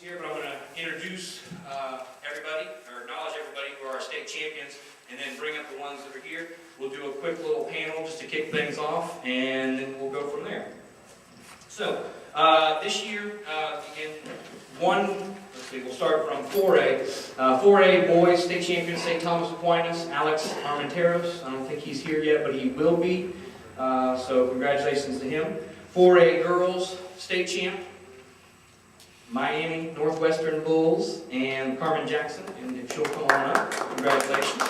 Here, but I'm going to introduce everybody, or acknowledge everybody who are our state champions, and then bring up the ones that are here. We'll do a quick little panel just to kick things off, and then we'll go from there. So, this year, we'll start from 4A. 4A boys, state champion, St. Thomas Aquinas, Alex Armenteros. I don't think he's here yet, but he will be. So congratulations to him. 4A girls, state champ, Miami Northwestern Bulls, and Carmen Jackson, and if she'll come on up, congratulations.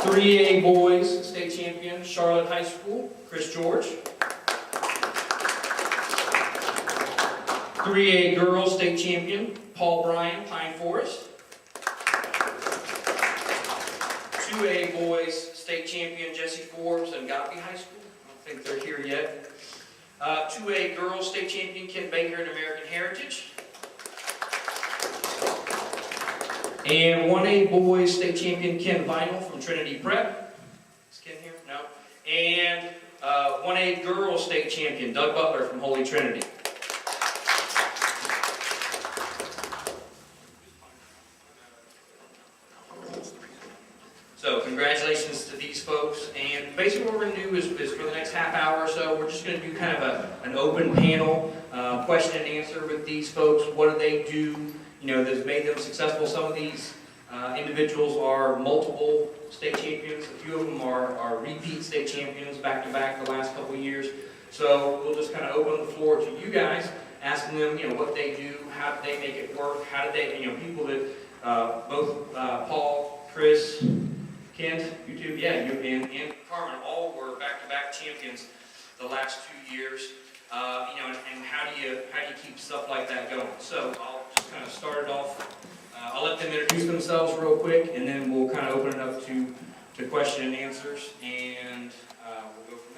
3A boys, state champion, Charlotte High School, Chris George. 3A girls, state champion, Paul Bryan, Pine Forest. 2A boys, state champion, Jesse Forbes, and Godby High School. I don't think they're here yet. 2A girls, state champion, Ken Baker and American Heritage. And 1A boys, state champion, Ken Vinyl from Trinity Prep. Is Ken here? No. And 1A girls, state champion, Doug Butler from Holy Trinity. So congratulations to these folks, and basically what we're going to do is for the next half hour or so, we're just going to do kind of an open panel, question and answer with these folks. What do they do, that's made them successful? Some of these individuals are multiple state champions. A few of them are repeat state champions back-to-back the last couple of years. So we'll just kind of open the floor to you guys, asking them, what they do, how did they make it work, how did they, people that both Paul, Chris, Kent, you two, yeah, you and Carmen all were back-to-back champions the last 2 years. And how do you keep stuff like that going? So I'll just kind of start it off. I'll let them introduce themselves real quick, and then we'll kind of open it up to question and answers, and we'll go from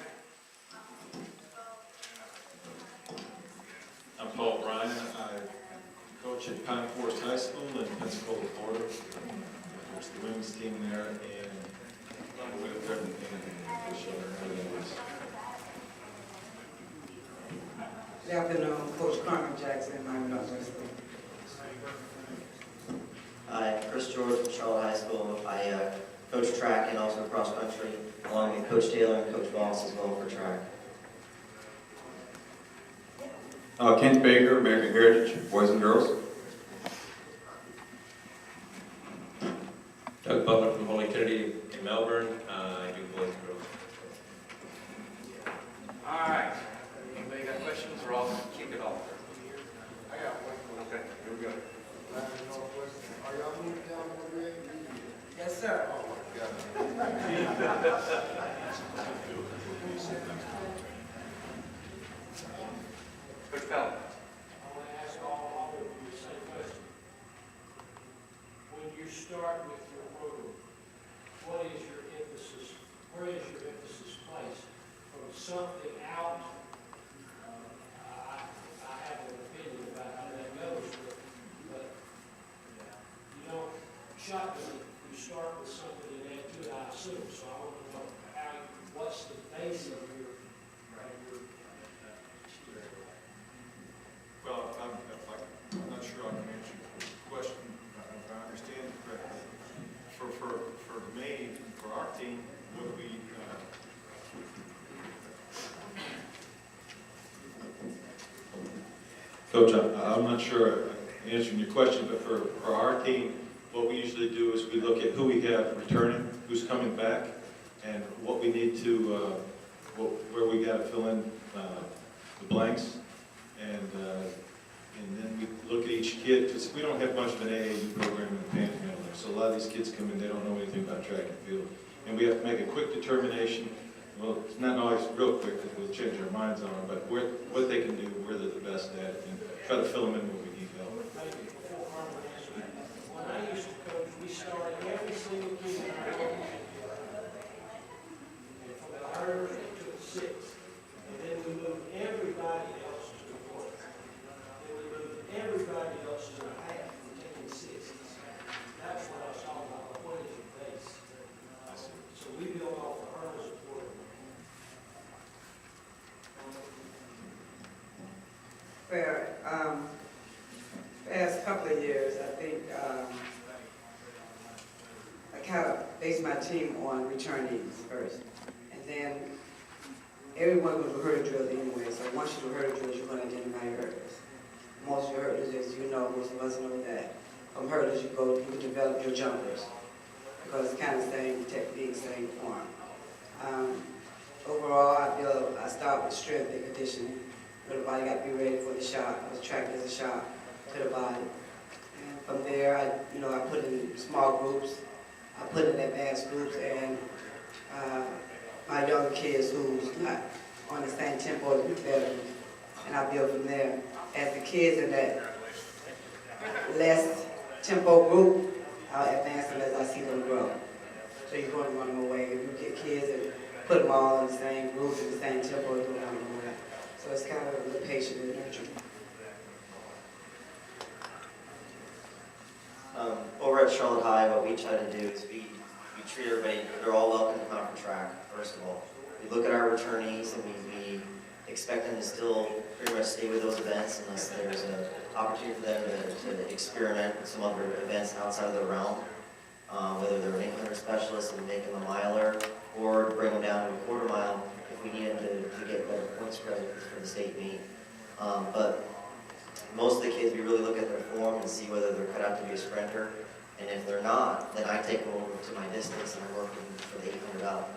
there. I'm Paul Bryan. I coach at Pine Forest High School in Pensacola, Florida. I coach the women's team there, and I'm with everything and show everything else. Good afternoon, Coach Carmen Jackson, Miami Northwestern. Hi, Chris George from Charlotte High School. I coach track and also cross country, along with Coach Taylor and Coach Voss as well for track. Kent Baker, American Heritage, boys and girls. Doug Butler from Holy Trinity in Melbourne. I do boys and girls. All right. Anybody got questions, or I'll kick it off? I got one question. Okay, here we go. Are y'all moving down one way? Yes, sir. Oh my God. Coach Pell. I want to ask all of you the same question. When you start with your program, what is your emphasis? Where is your emphasis placed? From something out, I have an opinion about how that goes, but you don't shotgun it. You start with something and add to it, I assume. So I want to know what's the base of your Well, I'm not sure I can answer your question, if I understand it correctly. For me, for our team, what we Coach, I'm not sure I'm answering your question, but for our team, what we usually do is we look at who we have returning, who's coming back, and what we need to, where we got to fill in the blanks, and then we look at each kid, because we don't have much of an AAU program in the Panhandle, so a lot of these kids come in, they don't know anything about track and field, and we have to make a quick determination. Well, it's not always real quick, because we'll change our minds on them, but what they can do, where they're the best at, and try to fill them in where we need help. When I used to coach, we started every single kid in our program. And from the herd, it took 6. And then we moved everybody else to the fourth. Then we moved everybody else to a half, taking 6. That's what I was talking about. What is your base? So we built off the hurdles of my team on returnees first. And then everyone goes to hurdle drills anyway, so once you do hurdle drills, you're going to identify your hurdles. Most of your hurdles, as you know, most of us know that from hurdles you develop your jumpers, because it's kind of same technique, same form. Overall, I start with strength and conditioning. The body got to be ready for the shot. I was tracked as a shot to the body. And from there, I put in small groups. I put in advanced groups, and my younger kids who's not on the same tempo as the veterans, and I build from there. As the kids in that less tempo group, I'll advance them as I see them grow. So you're going to run them away. If you get kids and put them all in the same group, in the same tempo, you're going to run them away. So it's kind of a little patient and nurturing. Over at Charlotte High, what we try to do is we treat everybody, they're all welcome to come out for track, first of all. We look at our returnees and we expect them to still pretty much stay with those events unless there's an opportunity for them to experiment with some other events outside of their realm. Whether they're an 800 specialist and making a miler, or bring them down to a quarter mile if we need them to get better point spread for the state meet. But most of the kids, we really look at their form and see whether they're cut out to be a sprinter. And if they're not, then I take them over to my distance and I work them for the 800 out.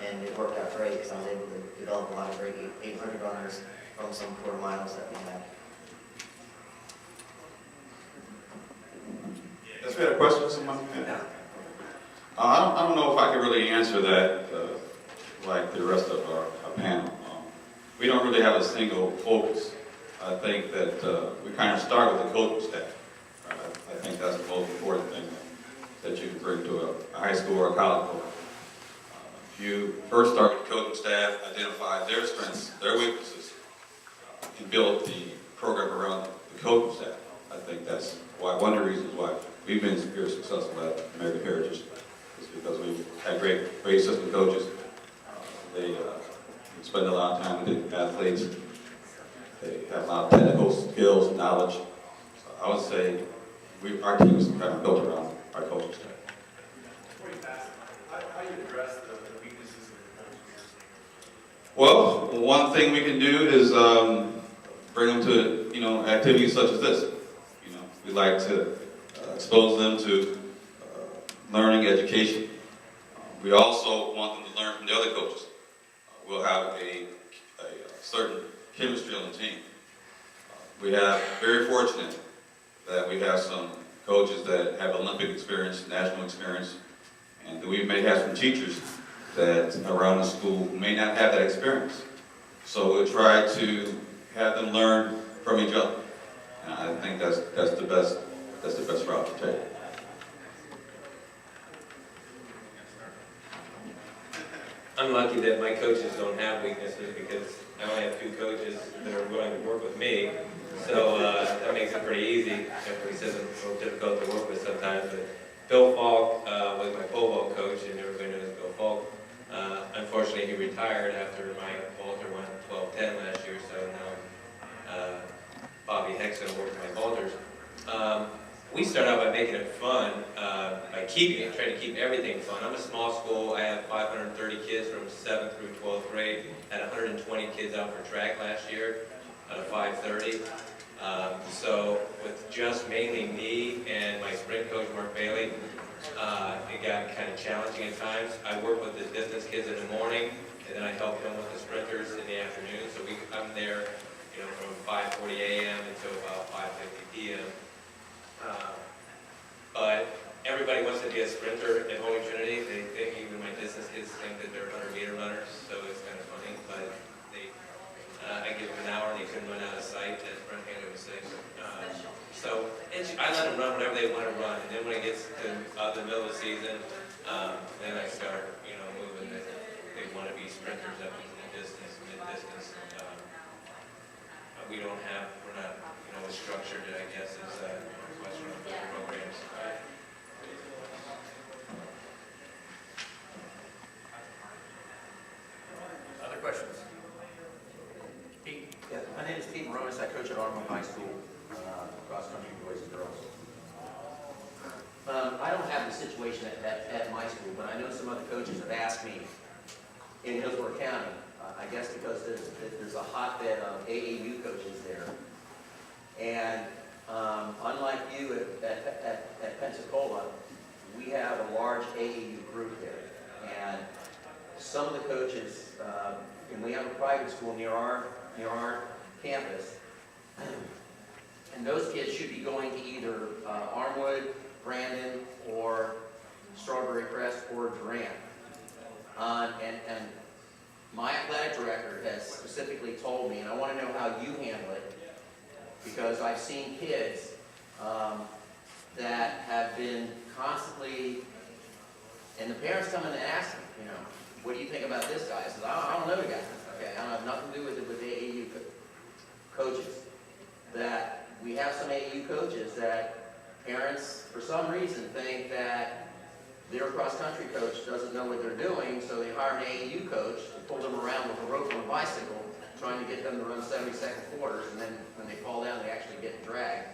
And it worked out great because I was able to develop a lot of great 800 runners from some quarter miles that we had. Yes, we had a question, someone? Yeah. I don't know if I can really answer that like the rest of our panel. We don't really have a single focus. I think that we kind of start with the coaching staff. I think that's the most important thing that you can bring to a high school or a college program. If you first start with the coaching staff, identify their strengths, their weaknesses, and build the program around the coaching staff. I think that's one of the reasons why we've been very successful at American Heritage is because we've had great assistant coaches. They spend a lot of time with the athletes. They have a lot of technical skills, knowledge. So I would say our team is kind of built around our coaching staff. How do you address the weaknesses of the coaches? Well, one thing we can do is bring them to activities such as this. We like to expose them to learning, education. We also want them to learn from the other coaches. We'll have a certain chemistry on the team. We have very fortunate that we have some coaches that have Olympic experience, national experience, and we may have some teachers that around the school who may not have that experience. So we'll try to have them learn from each other. And I think that's the best route to take. I'm lucky that my coaches don't have weaknesses because I only have 2 coaches that are willing to work with me. So that makes it pretty easy. He says it's a little difficult to work with sometimes. But Bill Falk was my pole vault coach, and everybody knows Bill Falk. Unfortunately, he retired after my vaulter went 12-10 last year, so now Bobby Hexon works my vaulters. We start out by making it fun, by trying to keep everything fun. I'm a small school. I have 530 kids from 7th through 12th grade. Had 120 kids out for track last year out of 530. So with just mainly me and my sprint coach, Mark Bailey, it got kind of challenging at times. I work with the distance kids in the morning, and then I help them with the sprinters in the afternoon. So I'm there, from 5:40 a.m. until about 5:50 p.m. But everybody wants to be a sprinter at Holy Trinity. They think, even my distance kids think that they're 100-meter runners, so it's kind of funny. But I give them an hour and they couldn't run out of sight, as Brent Haley was saying. So I let them run whatever they want to run, and then when it gets to the middle of the season, then I start, moving that they want to be sprinters up into the distance, mid-distance. We're not, as structured, I guess, as Western programs. Other questions? Pete? Yeah, my name is Pete Moronis. I coach at Arnold High School, cross country boys and girls. I don't have the situation at my school, but I know some some other coaches have asked me in Hillsborough County, I guess because there's a hotbed of AAU coaches there. And unlike you at Pensacola, we have a large AAU group there. And some of the coaches, and we have a private school near our campus, and those kids should be going to either Armwood, Brandon, or Strawberry Crest, or Durant. And my athletic director has specifically told me, and I want to know how you handle it, because I've seen kids that have been constantly, and the parents come in and ask them, you know, what do you think about this guy? I said, I don't know the guy. Okay, I don't have nothing to do with it with AAU coaches. That we have some AAU coaches that parents, for some reason, think that their cross-country coach doesn't know what they're doing, so they hire an AAU coach to pull them around with a rope on a bicycle, trying to get them to run 70-second quarters, and then when they fall down, they actually get dragged.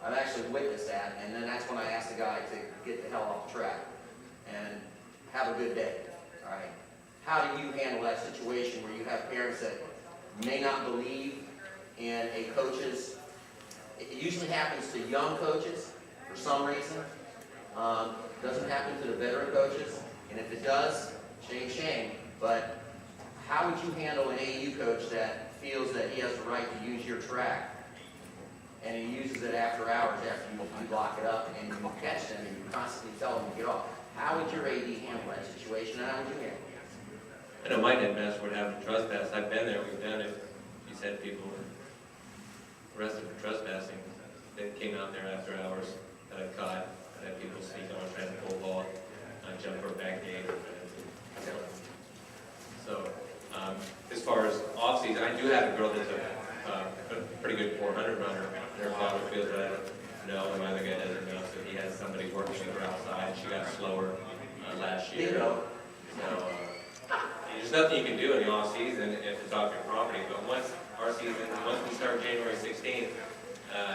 I've actually witnessed that, and then that's when I asked the guy to get the hell off the track and have a good day. All right. How do you handle that situation where you have parents that may not believe in a coach's? It usually happens to young coaches for some reason. Doesn't happen to the veteran coaches, and if it does, shame. But how would you handle an AAU coach that feels that he has the right to use your track, and he uses it after hours, after you lock it up and you catch them and you constantly tell them to get off? How would your AD handle that situation, and how would you handle it? I know my headmaster would have a trespass. I've been there, we've done it. He said people were arrested for trespassing. They came out there after hours that I caught. I had people sneak on, trying to pull ball, jump for a back gate. So, as far as off-season, I do have a girl that's a pretty good 400 runner. Her father feels that I don't know, and my other guy doesn't know, so he has somebody working with her outside. She got slower last year. So, there's nothing you can do in the off-season if it's off your property, but once we start January 16th,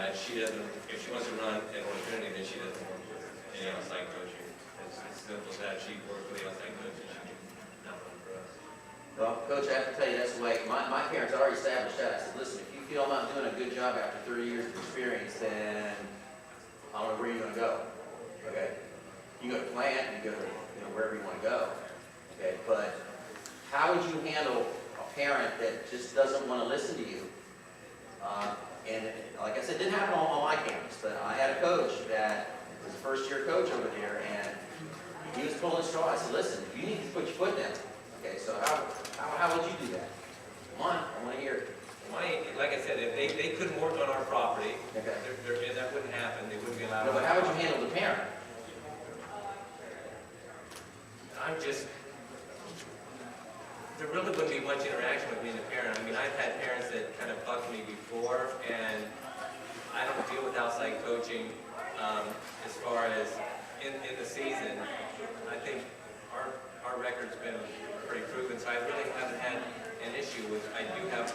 if she wants to run at Opportunity, then she doesn't work with any outside coaching. It's as simple as that. She works with the outside coach, and she can not run for us. Well, Coach, I have to tell you, that's the way, my parents already established that. I said, listen, if you feel I'm not doing a good job after 30 years of experience, then I don't know where you're going to go. Okay? You go to plant, you go to wherever you want to go. Okay? But how would you handle a parent that just doesn't want to listen to you? And like I said, it didn't happen on my campus, but I had a coach that was a first-year coach over there, and he was pulling straw. I said, listen, you need to put your foot down. Okay, so how would you do that? Come on, I want to hear it. Like I said, if they couldn't work on our property, Okay. that wouldn't happen. They wouldn't be allowed. No, but how would you handle the parent? There really wouldn't be much interaction with me and the parent. I mean, I've had parents that kind of fucked me before, and I don't deal with outside coaching as far as in the season. I think our record's been pretty proven, so I really haven't had an issue with. I do have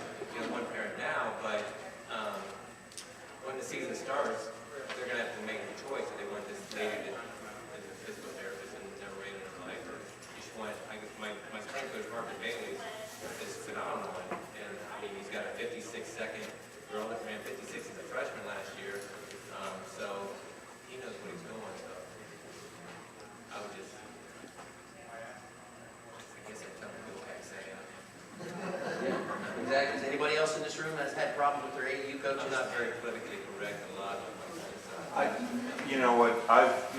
one parent now, but when the season starts, they're going to have to make a choice if they want this lady as a physical therapist and never rated in her life, or each one. My strength coach, Marcus Bailey, is phenomenal, and I mean, he's got a 56-second girl that ran 56 as a freshman last year, so he knows what he's doing. So I would just, I guess I'd tell him to go back and say, Yeah, exactly. Is anybody else in this room that's had problems with their AAU coaches? I'm not very politically correct a lot of my life. You know what,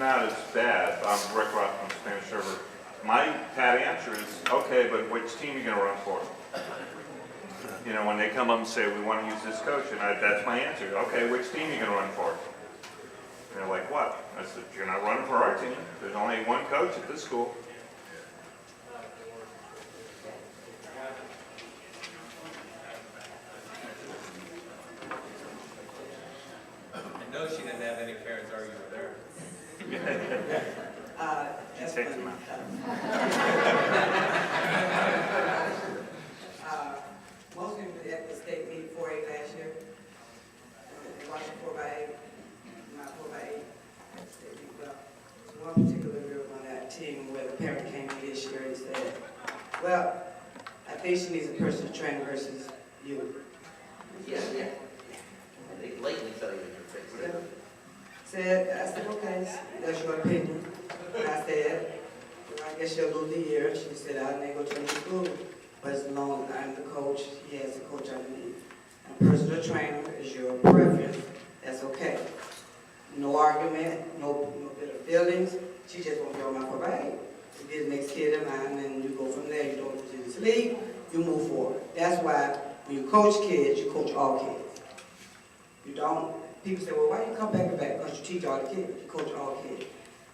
not as bad. I'm Rick Roth from Spanish River. My pat answer is, okay, but which team are you going to run for? You know, when they come up and say, we want to use this coach, and that's my answer. Okay, which team are you going to run for? And they're like, what? I said, you're not running for our team. There's only one coach at this school. I know she didn't have any parents argue with her. That's takes funny. them Most people at the state meet 4A last year. They watched 4x8, not 4x8 at the state meet. Well, one particular girl on that team where the parent came to get Well, I think she needs a personal trainer versus you. Yeah, yeah. And they blatantly tell you that you're fixed. I said, okay, that's your opinion. And I said, well, I guess she'll lose the year. She said, I may go to a new school, but as long as I'm the coach, he has the coach I need. And a personal trainer is your preference, that's okay. No argument, no bitter feelings. She just won't be on my parade. You get the next kid in line, and you go from there. You don't lose any sleep, you move forward. That's why when you coach kids, you coach all kids. You don't. People say, well, why you come back and back? Because you teach all the kids, you coach all kids.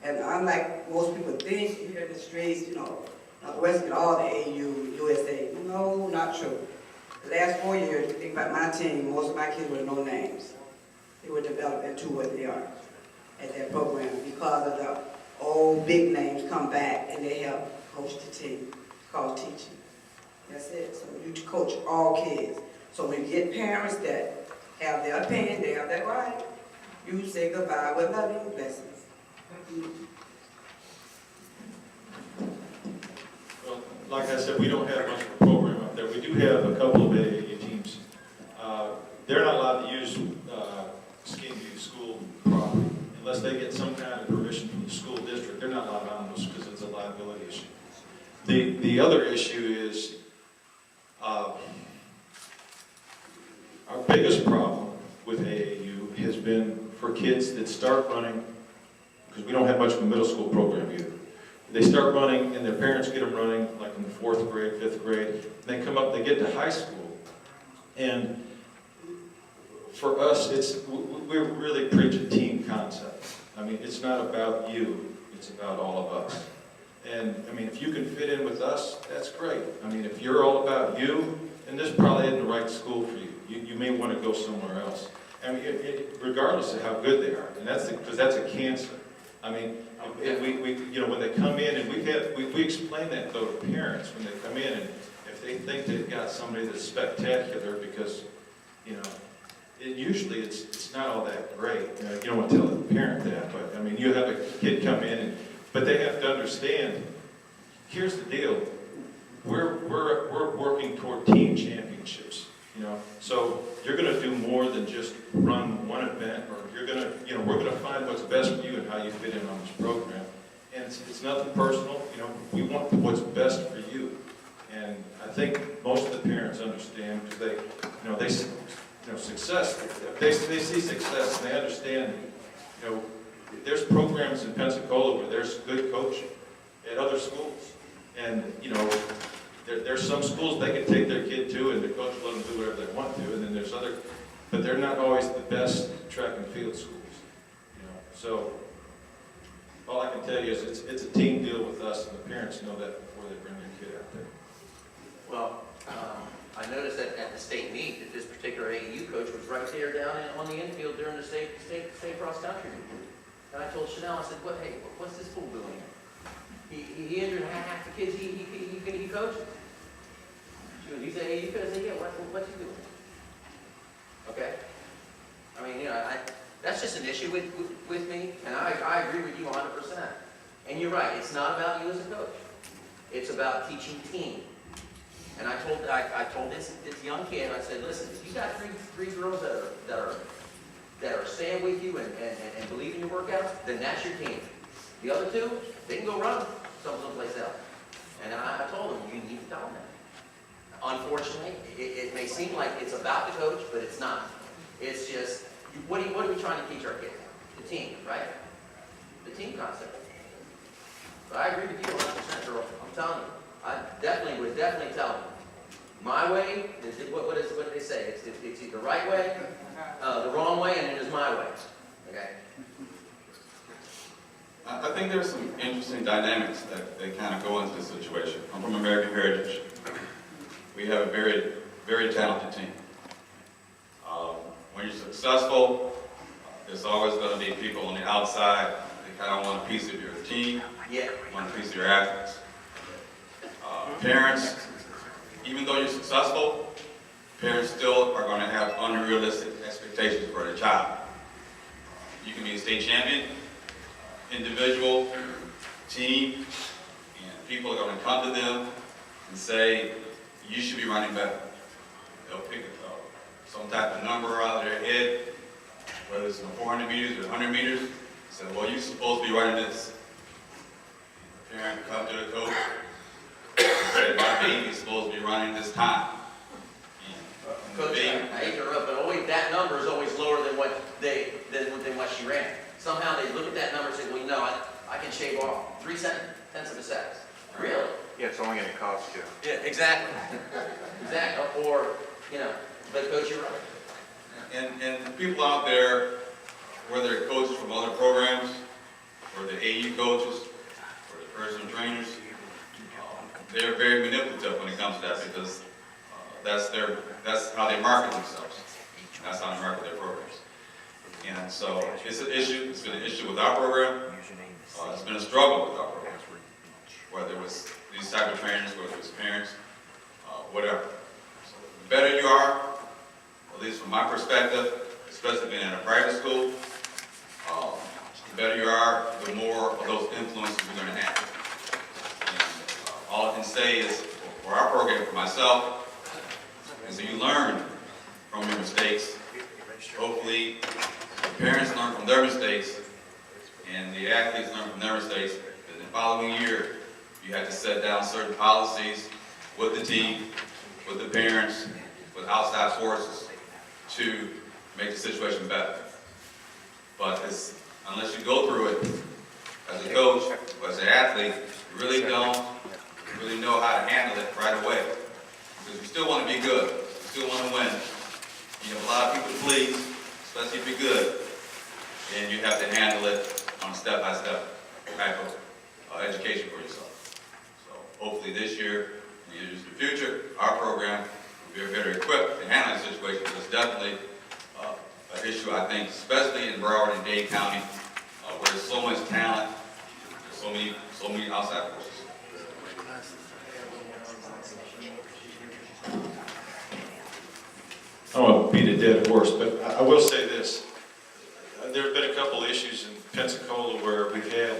And unlike most people think, here in the streets, you know, Northwest get all the AU, USA. No, not true. The last 4 years, you think about my team, most of my kids were no names. They were developed into what they are at that program because of the old big names come back and they help coach the team. It's called teaching. That's it. So you coach all kids. So when you get parents that have their opinion, they have that right, you say goodbye with loving blessings. Well, like I said, we don't have much of a program up there. We do have a couple of AAU teams. They're not allowed to use Skinview School property unless they get some kind of permission from the school district. They're not allowed on those because it's a liability issue. The other issue is our biggest problem with AAU has been for kids that start running, because we don't have much of a middle school program either. They start running and their parents get them running like in the 4th grade, 5th grade. They come up, they get to high school, and for us, we really preach a team concept. I mean, it's not about you, it's about all of us. And I mean, if you can fit in with us, that's great. I mean, if you're all about you, then this probably isn't the right school for you. You may want to go somewhere else. I mean, regardless of how good they are, and because that's a cancer. I mean, you know, when they come in, and we explain that though to parents when they come in, and if they think they've got somebody that's spectacular, because you know, usually it's not all that great. You know, you don't want to tell the parent that, but I mean, you have a kid come in, but they have to understand. Here's the deal: we're working toward team championships. You know, so you're going to do more than just run one event, or you're going to, you know, we're going to find what's best for you and how you fit in on this program. And it's nothing personal. You know, we want what's best for you. And I think most of the parents understand because success. They see success and they understand. You know, there's programs in Pensacola where there's good coaching at other schools, and you know. There's some schools they can take their kid to, and the coach will let them do whatever they want to, and then there's other, but they're not always the best track and field schools. You know, so all I can tell you is it's a team deal with us, and the parents know that before they bring their kid out there. Well, I noticed that at the state meet that this particular AAU coach was right there down on the infield during the state cross country meet. And I told Chanel, I said, hey, what's this fool doing? He injured half the kids he coaches. She goes, you say AAU coach? I said, yeah, what's he doing? Okay? I mean, you know, that's just an issue with me, and I agree with you 100%. And you're right, it's not about you as a coach. It's about teaching team. And I told this young kid, I said, listen, if you got three girls that are staying with you and believe in your workouts, then that's your team. The other two, they can go run someplace else. And I told them, you need to tell them that. Unfortunately, it may seem like it's about the coach, but it's not. It's just, what are we trying to teach our kids? The team, right? The team concept. But I agree with you 100%, girl. I'm telling you. I would definitely tell them. My way, what do they say? It's either the right way, the wrong way, and it is my way. Okay? I think there's some interesting dynamics that kind of go into the situation. I'm from American Heritage. We have a very, very talented team. When you're successful, there's always going to be people on the outside that kind of want a piece of your team, want a piece of your athletes. Parents, even though you're successful, parents still are going to have unrealistic expectations for their child. You can be a state champion, individual, team, and people are going to come to them and say, you should be running better. They'll pick some type of number out of their head, whether it's 400 meters or 100 meters, and say, well, you're supposed to be running this. The parent come to the coach and say, my baby's supposed to be running this time. And the Coach, baby- I hate to interrupt, but always, that number is always lower than what than what she ran. Somehow they look at that number and say, well, you know, I can shave off 3/10 of a second. Really? Yeah, it's only gonna cost you. Yeah, exactly. Exactly. Or, you know, but coach, you're right. And people out there, whether they're coaches from other programs, or the AU coaches, or the personal trainers, they're very manipulative when it comes to that because that's how they market themselves. That's how they market their programs. And so it's an issue. It's been an issue with our program. It's been a struggle with our program, whether it was these type of trainers, whether it was parents, whatever. So the better you are, at least from my perspective, especially being in a private school, the better you are, the more of those influences you're going to have. And all I can say is, for our program, for myself, is that you learn from your mistakes. Hopefully, the parents learn from their mistakes, and the athletes learn from their mistakes. And the following year, you have to set down certain policies with the team, with the parents, with outside sources to make the situation better. But unless you go through it as a coach or as an athlete, you really don't know how to handle it right away. Because you still want to be good. You still want to win. You have a lot of people to please, especially if you're good. And you have to handle it on a step-by-step type of education for yourself. So hopefully this year, in the years in the future, our program will be better equipped to handle the situation. It's definitely an issue, I think, especially in Broward and Dade County, where there's so much talent, there's so many outside forces. I don't want to beat a dead horse, but I will say this. There have been a couple issues in Pensacola where we've had,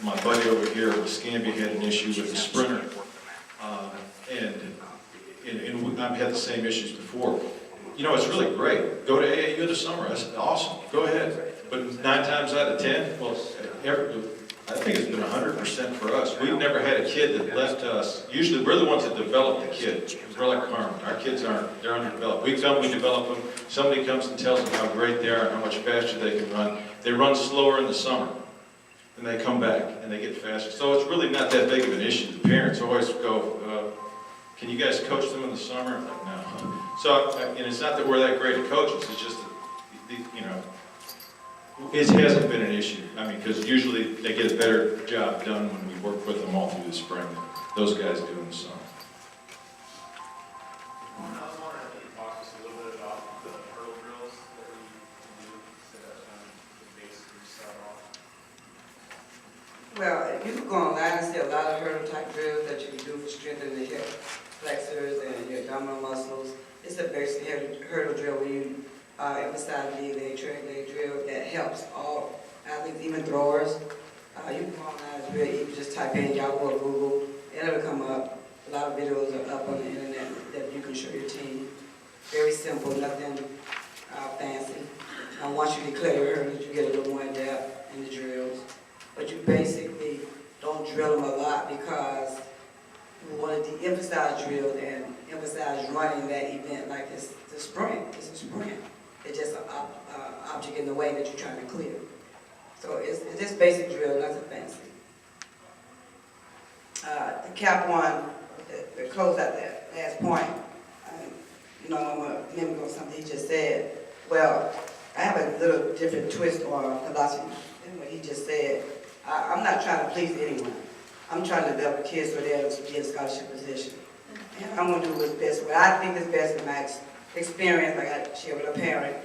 my buddy over here with Scambia had an issue with the sprinter. And I've had the same issues before. You know, it's really great. Go to AAU this summer. That's awesome. Go ahead. But 9 times out of 10, well, I think it's been 100% for us. We've never had a kid that left us. Usually we're the ones that develop the kid. We're like Carmen. Our kids aren't, they're underdeveloped. We come, we develop them. Somebody comes and tells them how great they are and how much faster they can run. They run slower in the summer. And they come back and they get faster. So it's really not that big of an issue. The parents always go, can you guys coach them in the summer? I'm like, no. So, and it's not that we're that great at coaches. It's just that, you know, it hasn't been an issue. I mean, because usually they get a better job done when we work with them all through the spring than those guys do in the summer. I was wondering if you could talk to us a little bit about the hurdle drills that we do to basically start off. Well, you can go online and see a lot of hurdle type drills that you can do for strengthening the hip flexors and your abdominal muscles. It's a basic hurdle drill where you emphasize the leg, track leg drill that helps all athletes, even throwers. You can go online, it's real easy. Just type in Yahoo or Google, and it'll come up. A lot of videos are up on the internet that you can show your team. Very simple, nothing fancy. Once you declare your hurdles, you get a little more in depth in the drills. But you basically don't drill them a lot because we want to de-emphasize drills and emphasize running that event like it's a sprint. It's a sprint. It's just an object in the way that you're trying to clear. So it's just basic drill, nothing fancy. The cap one, to close out that last point, you know, I'm going to mimic on something he just said. Well, I have a little different twist or philosophy than what he just said. I'm not trying to please anyone. I'm trying to develop kids so they'll be in a scholarship position. And I'm going to do what's best, what I think is best in my experience, like I share with a parent,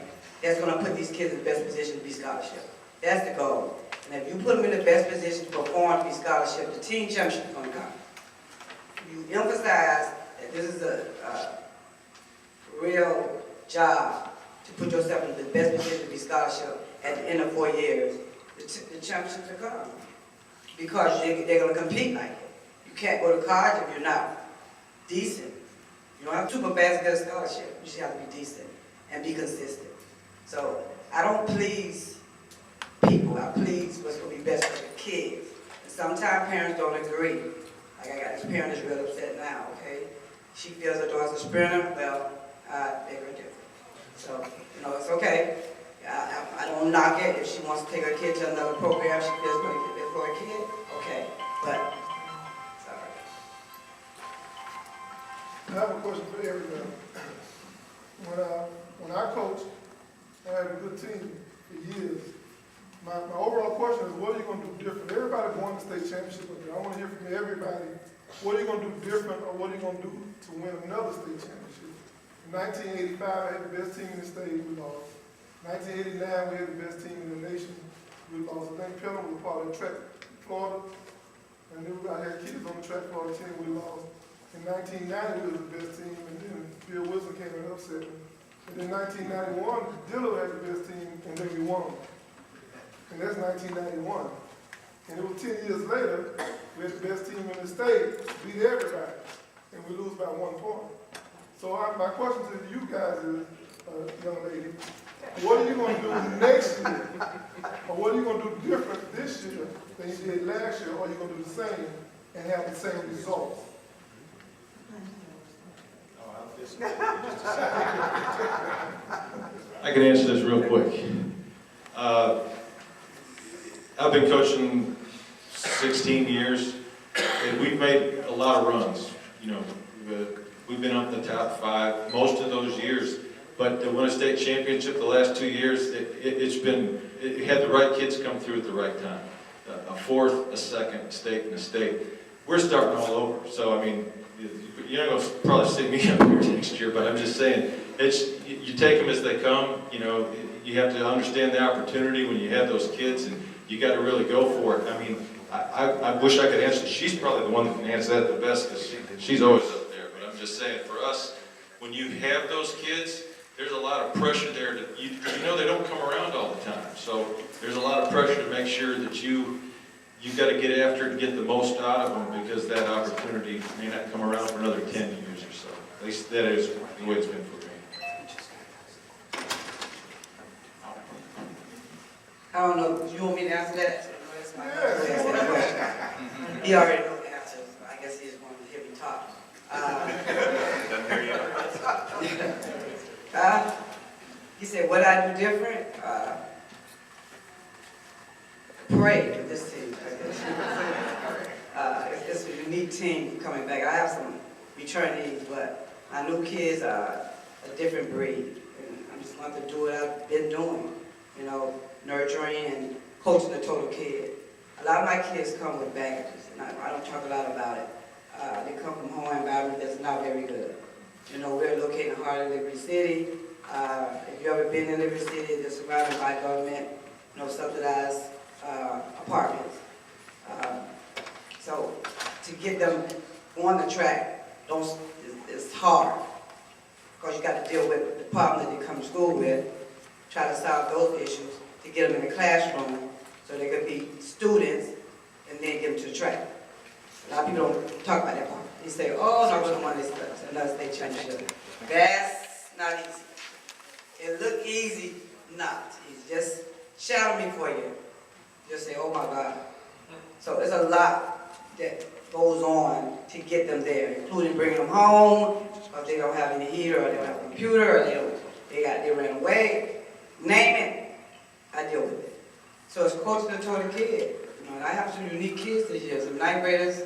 that's going to put these kids in the best position to be scholarship. That's the goal. And if you put them in the best position to perform to be scholarship, the team championship is going to come. You emphasize that this is a real job to put yourself in the best position to be scholarship at the end of 4 years. The championships are coming because they're going to compete like it. You can't go to college if you're not decent. You don't have to super fast to get a scholarship. You just have to be decent and be consistent. So I don't please people. I please what's going to be best for the kids. And sometimes parents don't agree. Like I got this parent that's real upset now, okay? She feels her daughter's a sprinter. Well, I beg her different. So, it's okay. I don't knock it. If she wants to take her kid to another program, she feels going to get there for her kid, okay. But, sorry. I have a question for everybody. When I coached, I had a good team for years. My overall question is, what are you going to do different? Everybody won the state championship up there. I want to hear from everybody. What are you going to do different, or what are you going to do to win another state championship? In 1985, I had the best team in the state, we lost. 1989, we had the best team in the nation, we lost. I think Pelham was a part of the track Florida, and then I had kids on the track Florida team, we lost. In 1990, we were the best team, and then Bill Wilson came and upset me. And then 1991, Dillard had the best team, and then we won. And that's 1991. And it was 10 years later, we had the best team in the state, beat everybody, and we lose by 1 point. So my question to you guys is, young lady, what are you going to do next year? Or what are you going to do different this year than you did last year? Or are you going to do the same and have the same results? I can answer this real quick. I've been coaching 16 years, and we've made a lot of runs. We've been up in the top 5 most of those years, but to win a state championship the last 2 years, it had the right kids come through at the right time. A 4th, a 2nd, state, and a state. We're starting all over, so I mean, you're not going to probably see me up here next year, but I'm just saying, you take them as they come. You have to understand the opportunity when you have those kids, and you got to really go for it. I mean, I wish I could answer. She's probably the one that can answer that the best, because she's always up there. But I'm just saying, for us, when you have those kids, there's a lot of pressure there. They don't come around all the time. So there's a lot of pressure to make sure that you've got to get after it and get the most out of them, because that opportunity may not come around for another 10 years or so. At least that is the way it's been for me. I don't know, you want me to answer that? He already knows the answer, so I guess he just wanted to hear me talk. He said, what I do different? Pray for this team. It's a unique team coming back. I have some returnees, but my new kids are a different breed. And I'm just going to do what I've been doing, nurturing and coaching the total kid. A lot of my kids come with baggages, and I don't talk a lot about it. They come from home environment that's not very good. We're located in the heart of Liberty City. If you've ever been in Liberty City, they're surrounded by government, subsidized apartments. So to get them on the track, it's hard, because you got to deal with the problem that they come to school with, try to solve those issues, to get them in the classroom so they could be students and then get them to the track. A lot of people don't talk about that part. They say, oh, no, we don't want this stuff. Another state championship. That's not easy. It look easy, not easy. Just shadow me for you. Just say, oh my God. So there's a lot that goes on to get them there, including bringing them home, because they don't have any heater, or they don't have a computer, or they ran away. Name it, I deal with it. So it's coaching the total kid. And I have some unique kids this year, some 9th graders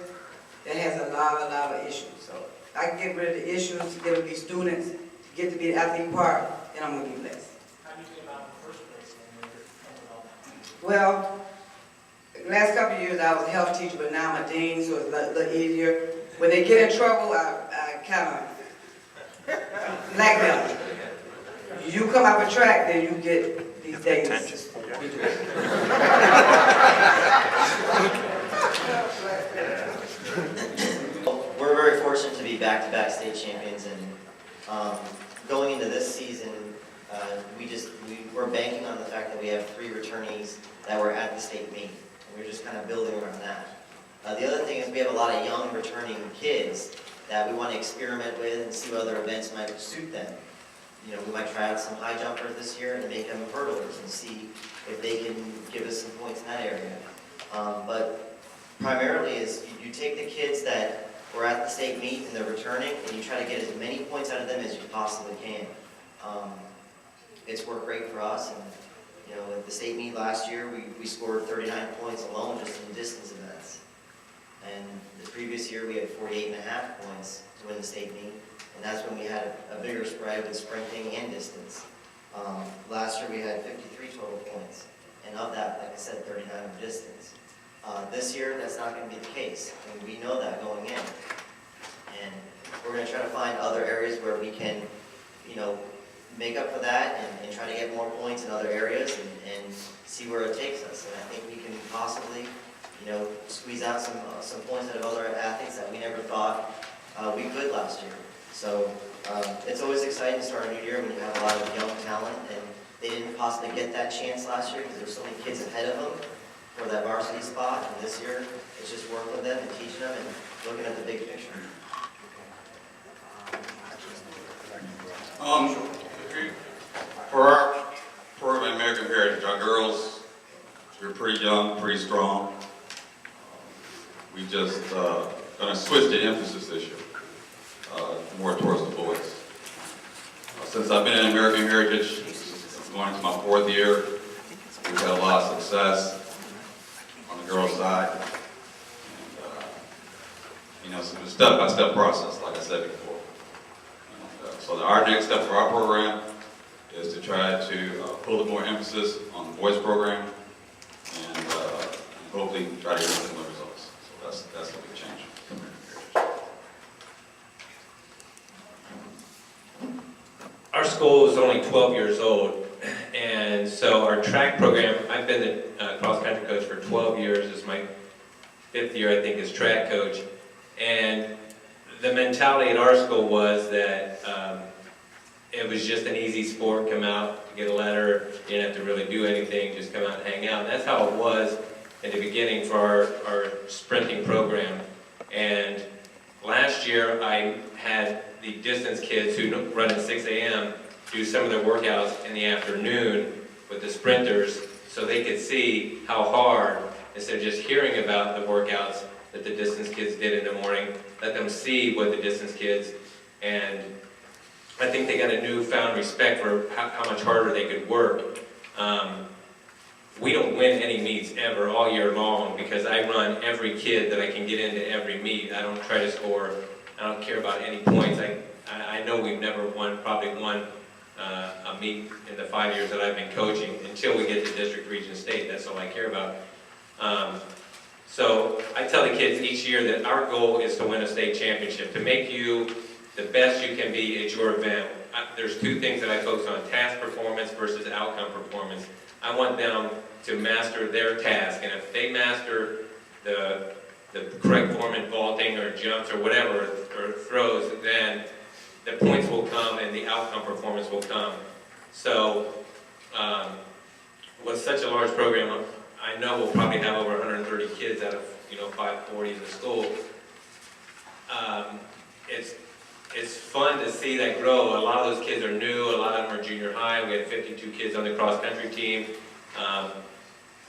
that has a lot of issues. So if I can get rid of the issues, to get to be students, to get to be the athlete part, then I'm going to be blessed. How do you feel about the first place when you're Well, the last couple of years I was a health teacher, but now I'm a dean, so it's a little easier. When they get in trouble, I kind of blackmail them. You come out for track, then you get these days. We're very fortunate to be back-to-back state champions, and going into this season, we're banking on the fact that we have 3 returnees that were at the state meet, and we're just kind of building around that. The other thing is we have a lot of young returning kids that we want to experiment with and see what other events might suit them. You know, we might try out some high jumpers this year and make them hurdlers and see if they can give us some points in that area. But primarily is you take the kids that were at the state meet and they're returning and you try to get as many points out of them as you possibly can. It's worked great for us, and you know, at the state meet last year, we scored 39 points alone just in distance events. And the previous year, we had 48.5 points to win the state meet, and that's when we had a bigger spread with sprinting and distance. Last year, we had 53 total points, and of that, like I said, 39 were distance. This year, that's not going to be the case, and we know that going in. And we're going to try to find other areas where we can, you know, make up for that and try to get more points in other areas and see where it takes us. And I think we can possibly, you know, squeeze out some points out of other athletes that we never thought we could last year. So it's always exciting to start a new year when you have a lot of young talent, and they didn't possibly get that chance last year because there were so many kids ahead of them for that varsity spot. And this year, it's just working with them and teaching them and looking at the big picture. For our program, American Heritage, our girls, we're pretty young, pretty strong. We just gonna switch the emphasis this year, more towards the boys. Since I've been in American Heritage, going into my 4th year, we've had a lot of success on the girls' side. And, you know, it's a step-by-step process, like I said before. And, so our next step for our program is to try to put a more emphasis on the boys program and hopefully try to get similar results. So that's what we change. Our school is only 12 years old, and so our track program, I've been the cross-country coach for 12 years. This is my 5th year, I think, as track coach. And the mentality at our school was that it was just an easy sport, come out, get a letter, you didn't have to really do anything, just come out and hang out. And that's how it was in the beginning for our sprinting program. And last year I had the distance kids who run at 6 a.m. do some of their workouts in the afternoon with the sprinters so they could see how hard, instead of just hearing about the workouts that the distance kids did in the morning, let them see what the distance kids, and I think they got a newfound respect for how much harder they could work. We don't win any meets ever all year long because I run every kid that I can get into every meet. I don't try to score. I don't care about any points. I know we've never probably won a meet in the 5 years that I've been coaching until we get to district, region, state. That's all I care about. So I tell the kids each year that our goal is to win a state championship, to make you the best you can be at your event. There's 2 things that I focus on: task performance versus outcome performance. I want them to master their task, and if they master the correct form in vaulting or jumps or whatever, or throws, then the points will come and the outcome performance will come. So with such a large program, I know we'll probably have over 130 kids out of 540 in the school. It's fun to see that grow. A lot of those kids are new, a lot of them are junior high. We had 52 kids on the cross-country team.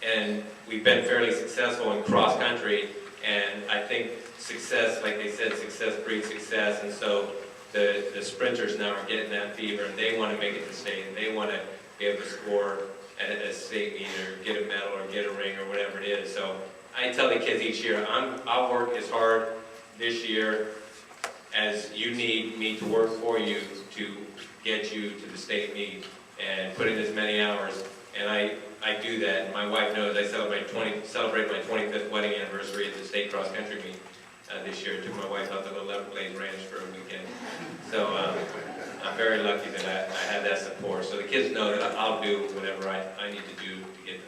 And we've been fairly successful in cross-country. And I think success, like they said, success breeds success. And so the sprinters now are getting that fever, and they want to make it to state. And they want to be able to score at a state meet or get a medal or get a ring or whatever it is. So I tell the kids each year, I'll work as hard this year as you need me to work for you to get you to the state meet and put in as many hours. And I do that. And my wife knows I celebrate my 25th wedding anniversary at the state cross-country meet this year. I took my wife out to the Level Blaze Ranch for a weekend. So I'm very lucky that I have that support. So the kids know that I'll do whatever I need to do to get